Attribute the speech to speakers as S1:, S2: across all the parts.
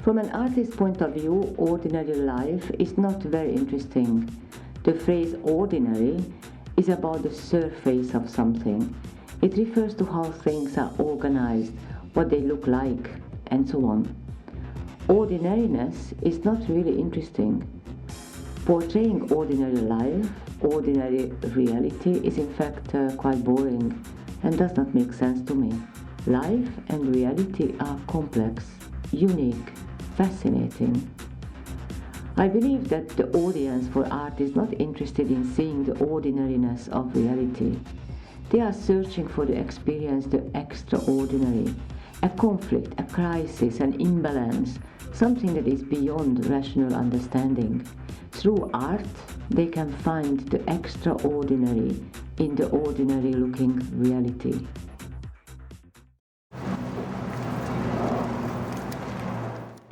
S1: From an artist's point of view, ordinary life is not very interesting. The phrase ordinary is about the surface of something. It refers to how things are organized, what they look like, and so on. Ordinariness is not really interesting. Portraying ordinary life, ordinary reality is in fact quite boring and does not make sense to me. Life and reality are complex, unique, fascinating. I believe that the audience for art is not interested in seeing the ordinariness of reality. They are searching for the experience, the extraordinary, a conflict, a crisis, an imbalance, something that is beyond rational understanding. Through art, they can find the extraordinary in the ordinary looking reality.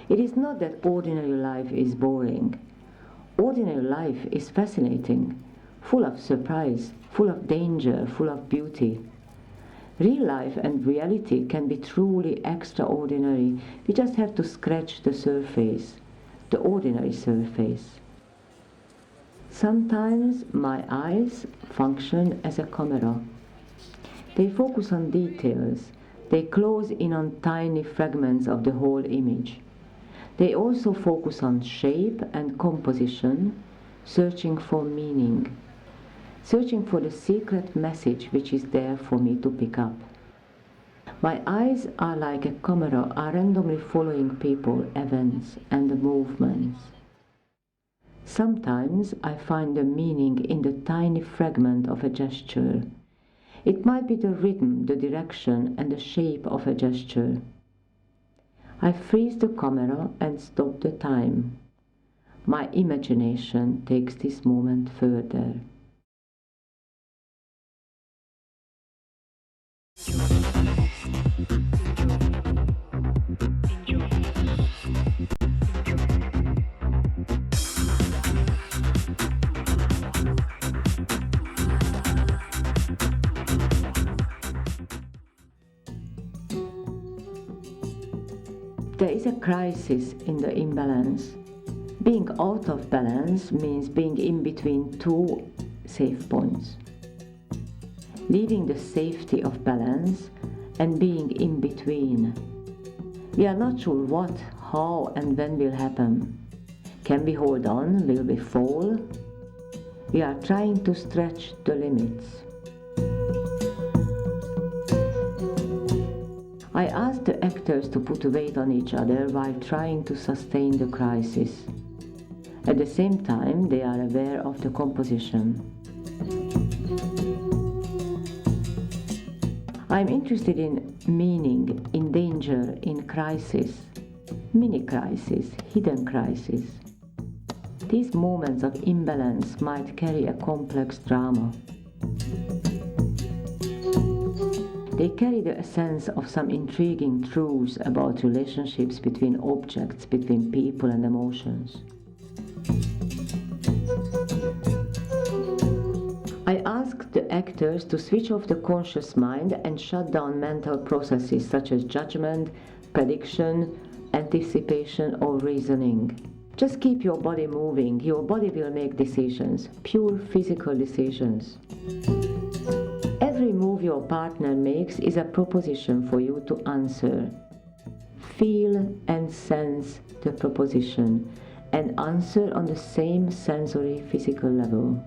S1: It is not that ordinary life is boring. Ordinary life is fascinating, full of surprise, full of danger, full of beauty. Real life and reality can be truly extraordinary. We just have to scratch the surface, the ordinary surface. Sometimes my eyes function as a camera. They focus on details. They close in on tiny fragments of the whole image. They also focus on shape and composition, searching for meaning, searching for the secret message which is there for me to pick up. My eyes are like a camera, are randomly following people, events, and movements. Sometimes I find the meaning in the tiny fragment of a gesture. It might be the rhythm, the direction, and the shape of a gesture. I freeze the camera and stop the time. My imagination takes this moment further. There is a crisis in the imbalance. Being out of balance means being in between two safe points. Leaving the safety of balance and being in between. We are not sure what, how, and when will happen. Can we hold on? Will we fall? We are trying to stretch the limits. I asked the actors to put weight on each other while trying to sustain the crisis. At the same time, they are aware of the composition. I'm interested in meaning, in danger, in crisis, mini-crisis, hidden crisis. These moments of imbalance might carry a complex drama. They carry the essence of some intriguing truths about relationships between objects, between people and emotions. I asked the actors to switch off the conscious mind and shut down mental processes such as judgment, prediction, anticipation, or reasoning. Just keep your body moving. Your body will make decisions, pure physical decisions. Every move your partner makes is a proposition for you to answer. Feel and sense the proposition and answer on the same sensory physical level.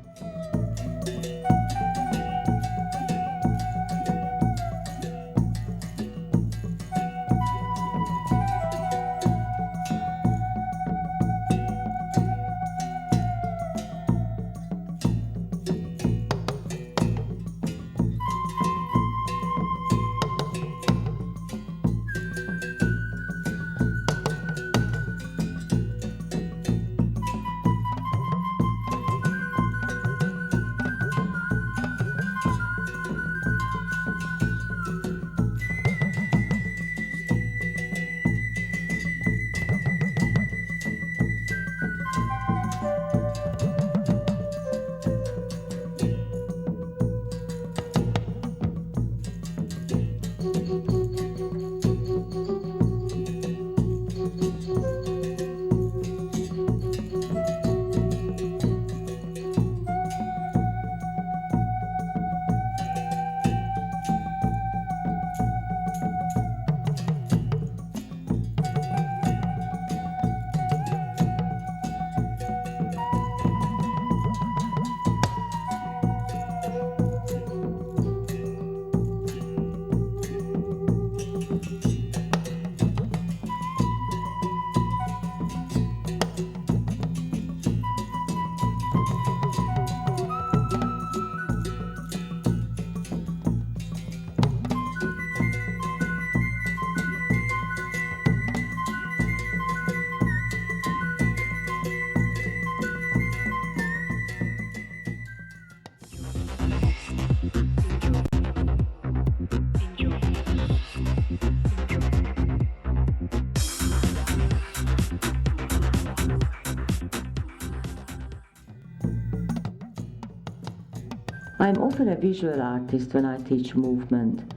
S1: I'm often a visual artist when I teach movement.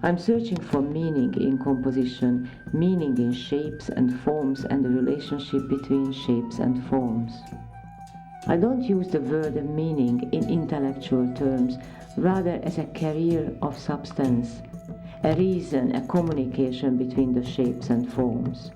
S1: I'm searching for meaning in composition, meaning in shapes and forms and the relationship between shapes and forms. I don't use the word meaning in intellectual terms, rather as a carrier of substance, a reason, a communication between the shapes and forms.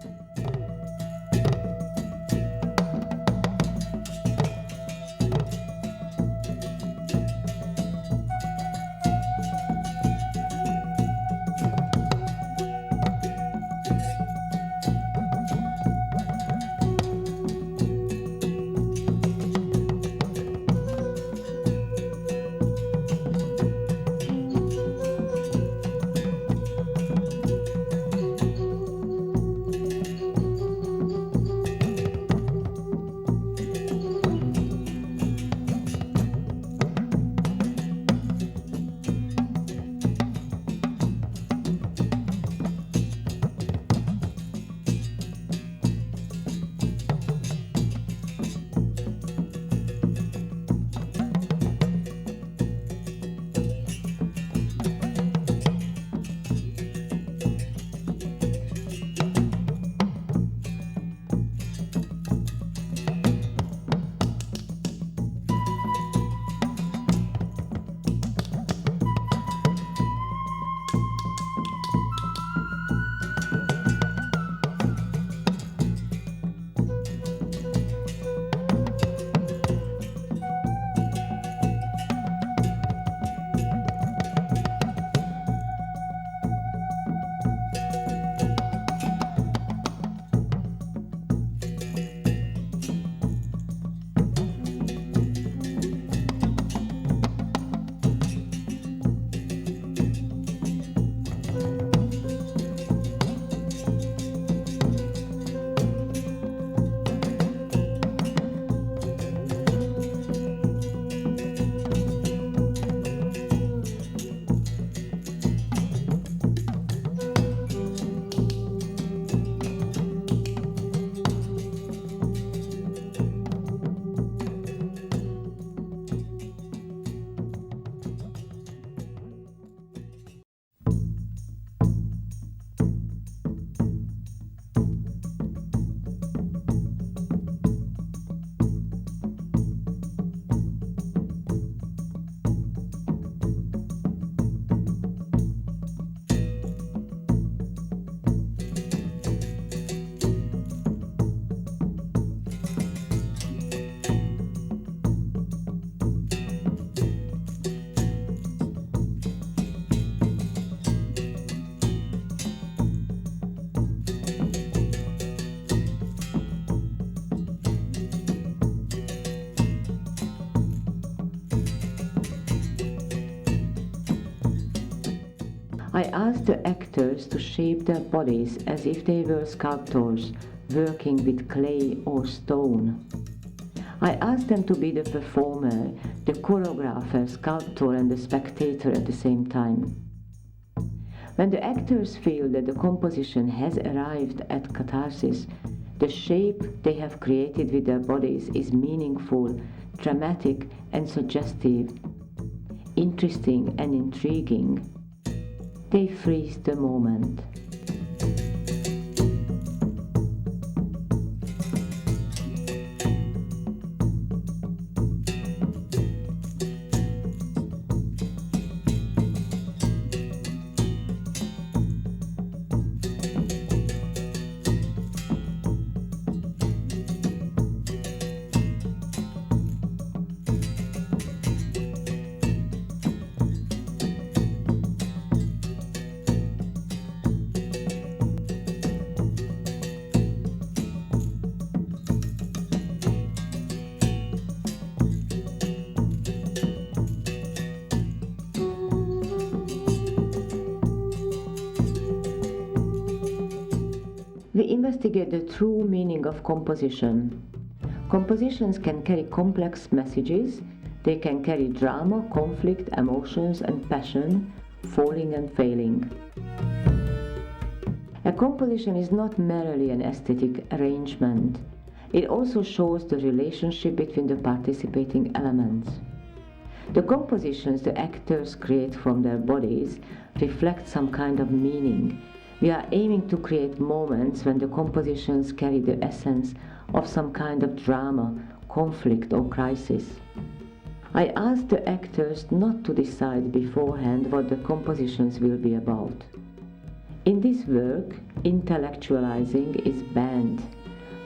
S1: I asked the actors to shape their bodies as if they were sculptors working with clay or stone. I asked them to be the performer, the choreographer, sculptor, and the spectator at the same time. When the actors feel that the composition has arrived at catharsis, the shape they have created with their bodies is meaningful, dramatic, and suggestive, interesting and intriguing. They freeze the moment. We investigate the true meaning of composition. Compositions can carry complex messages. They can carry drama, conflict, emotions, and passion, falling and failing. A composition is not merely an aesthetic arrangement. It also shows the relationship between the participating elements. The compositions the actors create from their bodies reflect some kind of meaning. We are aiming to create moments when the compositions carry the essence of some kind of drama, conflict or crisis. I asked the actors not to decide beforehand what the compositions will be about. In this work, intellectualizing is banned.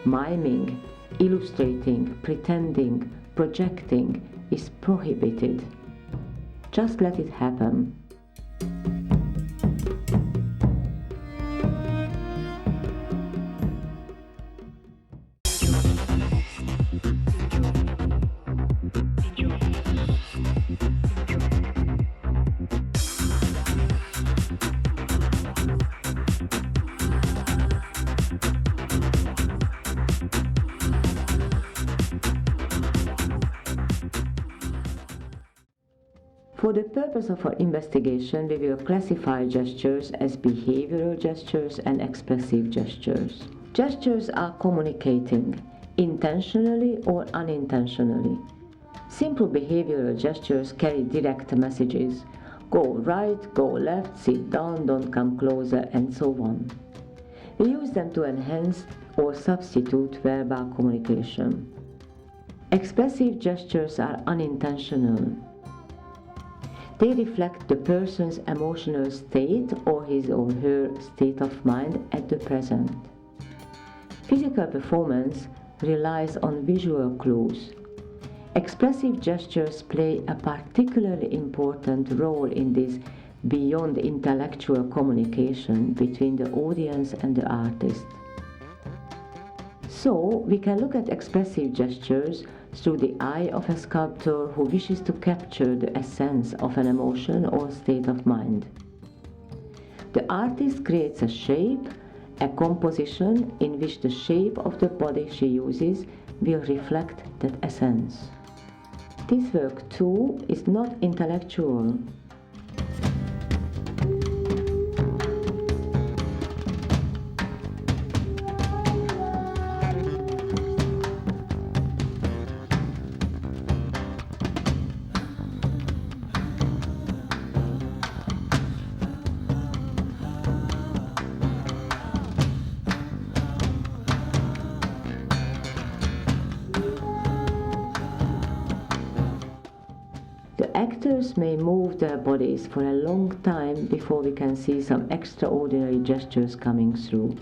S1: Miming, illustrating, pretending, projecting is prohibited. Just let it happen. For the purpose of our investigation, we will classify gestures as behavioral gestures and expressive gestures. Gestures are communicating, intentionally or unintentionally. Simple behavioral gestures carry direct messages. Go right, go left, sit down, don't come closer, and so on. We use them to enhance or substitute verbal communication. Expressive gestures are unintentional. They reflect the person's emotional state or his or her state of mind at the present. Physical performance relies on visual clues. Expressive gestures play a particularly important role in this beyond intellectual communication between the audience and the artist. So, we can look at expressive gestures through the eye of a sculptor who wishes to capture the essence of an emotion or state of mind. The artist creates a shape, a composition in which the shape of the body she uses will reflect that essence. This work too is not intellectual. The actors may move their bodies for a long time before we can see some extraordinary gestures coming through.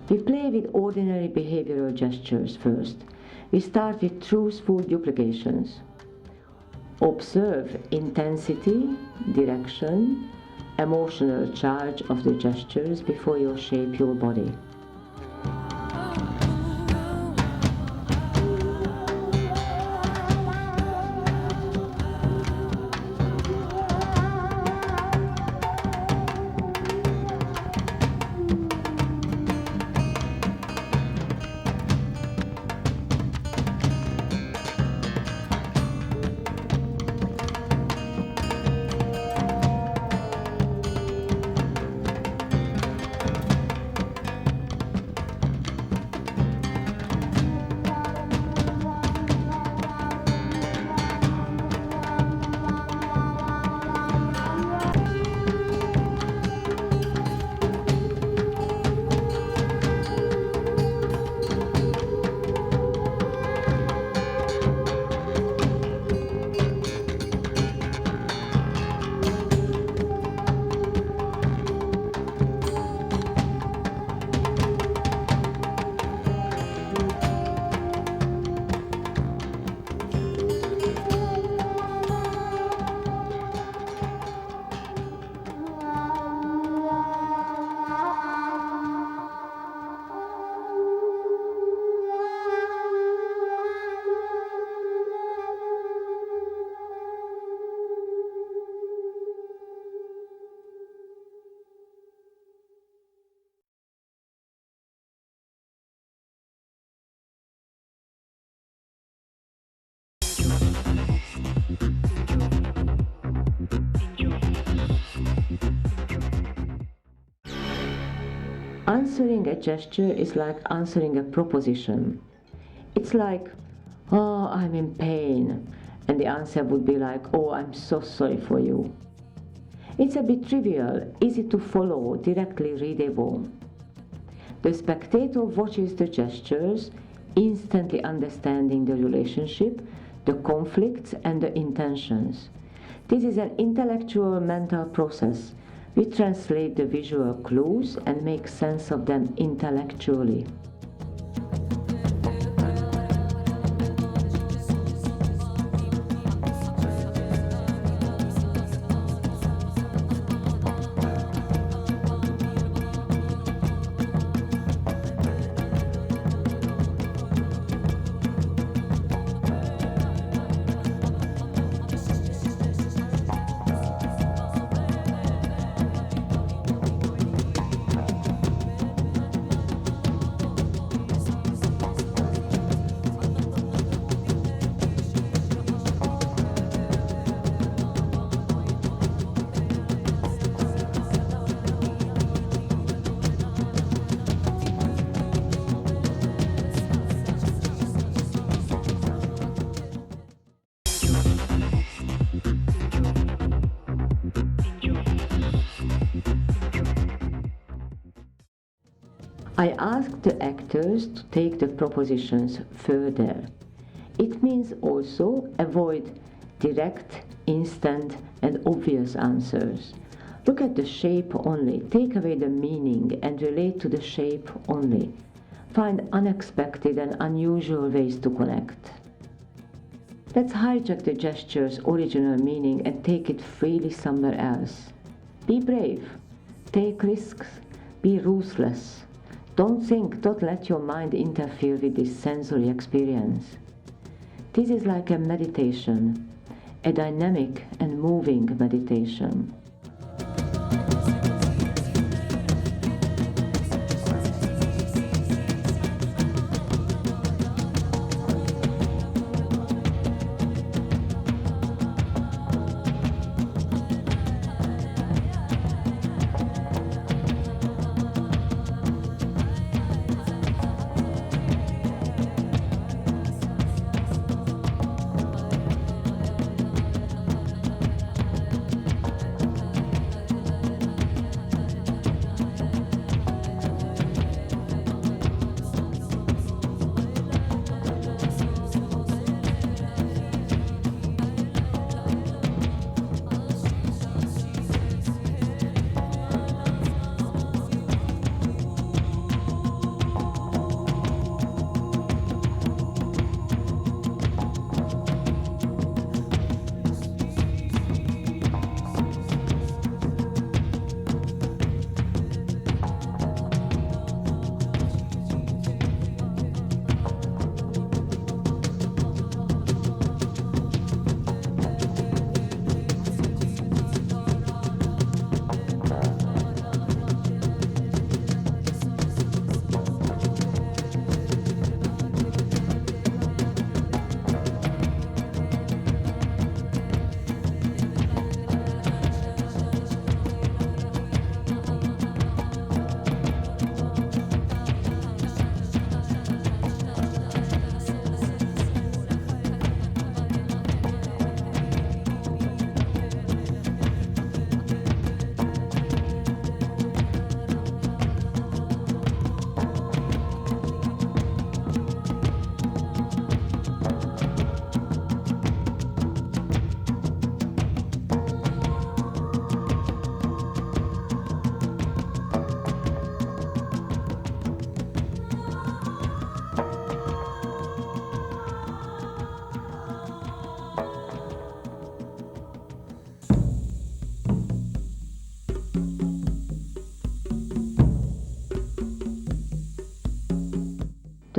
S1: We play with ordinary behavioral gestures first. We start with truthful duplications. Observe intensity, direction, emotional charge of the gestures before you shape your body. Answering a gesture is like answering a proposition. It's like, oh, I'm in pain. And the answer would be like, oh, I'm so sorry for you. It's a bit trivial, easy to follow, directly readable. The spectator watches the gestures, instantly understanding the relationship, the conflicts, and the intentions. This is an intellectual mental process. We translate the visual clues and make sense of them intellectually. I asked the actors to take the propositions further. It means also avoid direct, instant, and obvious answers. Look at the shape only, take away the meaning and relate to the shape only. Find unexpected and unusual ways to connect. Let's hijack the gesture's original meaning and take it freely somewhere else. Be brave, take risks, be ruthless. Don't let your mind interfere with this sensory experience. This is like a meditation, a dynamic and moving meditation.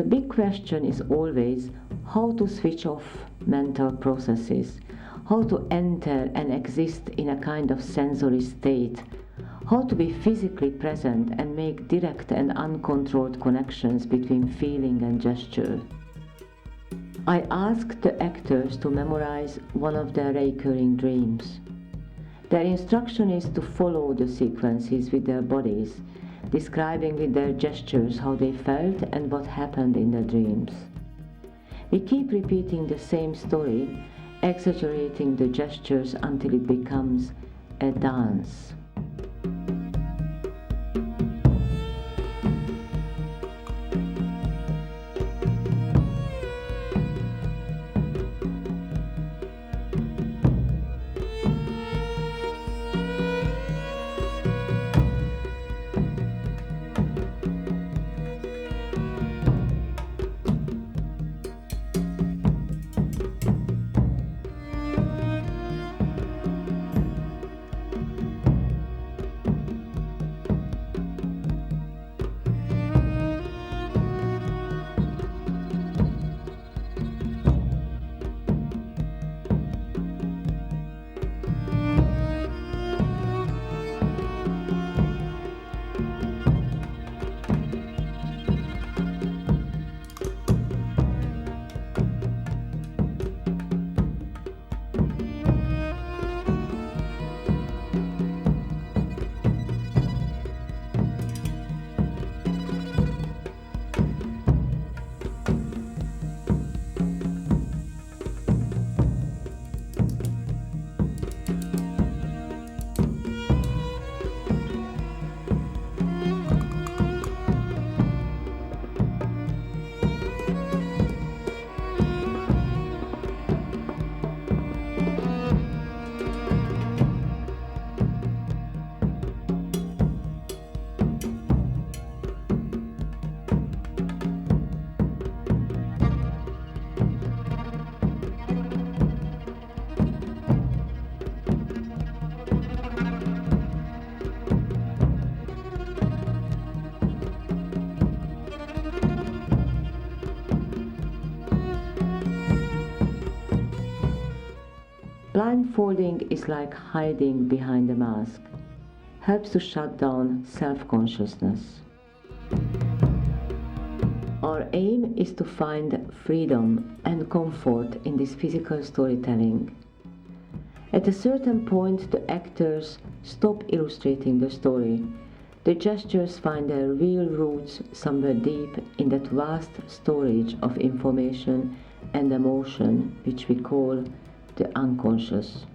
S1: big question is always how to switch off mental processes, how to enter and exist in a kind of sensory state, how to be physically present and make direct and uncontrolled connections between feeling and gesture. I asked the actors to memorize one of their recurring dreams. Their instruction is to follow the sequences with their bodies, describing with their gestures how they felt and what happened in the dreams. We keep repeating the same story, exaggerating the gestures until it becomes a dance. Blindfolding is like hiding behind a mask, helps to shut down self-consciousness. Our aim is to find freedom and comfort in this physical storytelling. At a certain point, the actors stop illustrating the story. The gestures find their real roots somewhere deep in that vast storage of information and emotion which we call the unconscious.